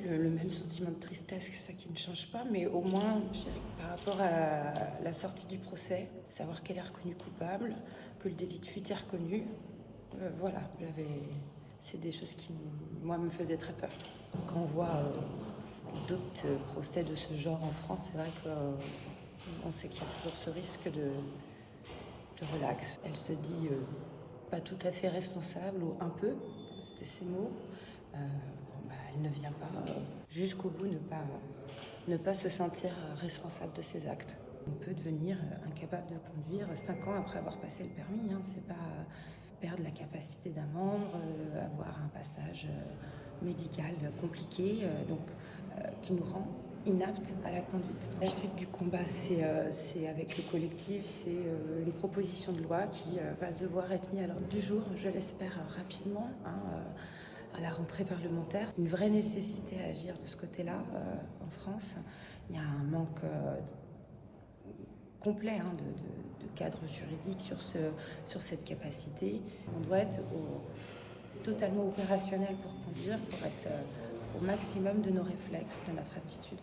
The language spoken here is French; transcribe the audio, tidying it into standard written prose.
Le même sentiment de tristesse, c'est ça qui ne change pas, mais au moins, je dirais que par rapport à la sortie du procès, savoir qu'elle est reconnue coupable, que le délit de fuite est reconnu, voilà, c'est des choses qui, moi, me faisaient très peur. Quand on voit d'autres procès de ce genre en France, c'est vrai qu'on sait qu'il y a toujours ce risque de relax. Elle se dit pas tout à fait responsable, ou un peu, c'était ses mots. Elle ne vient pas jusqu'au bout ne pas se sentir responsable de ses actes. On peut devenir incapable de conduire 5 ans après avoir passé le permis. C'est pas perdre la capacité d'un membre, avoir un passage médical compliqué, qui nous rend inaptes à la conduite. La suite du combat, c'est avec le collectif, c'est une proposition de loi qui va devoir être mise à l'ordre du jour, je l'espère rapidement, à la rentrée parlementaire. Une vraie nécessité à agir de ce côté-là en France. Il y a un manque complet de cadre juridique sur cette capacité. On doit être totalement opérationnel pour conduire, pour être au maximum de nos réflexes, de notre aptitude.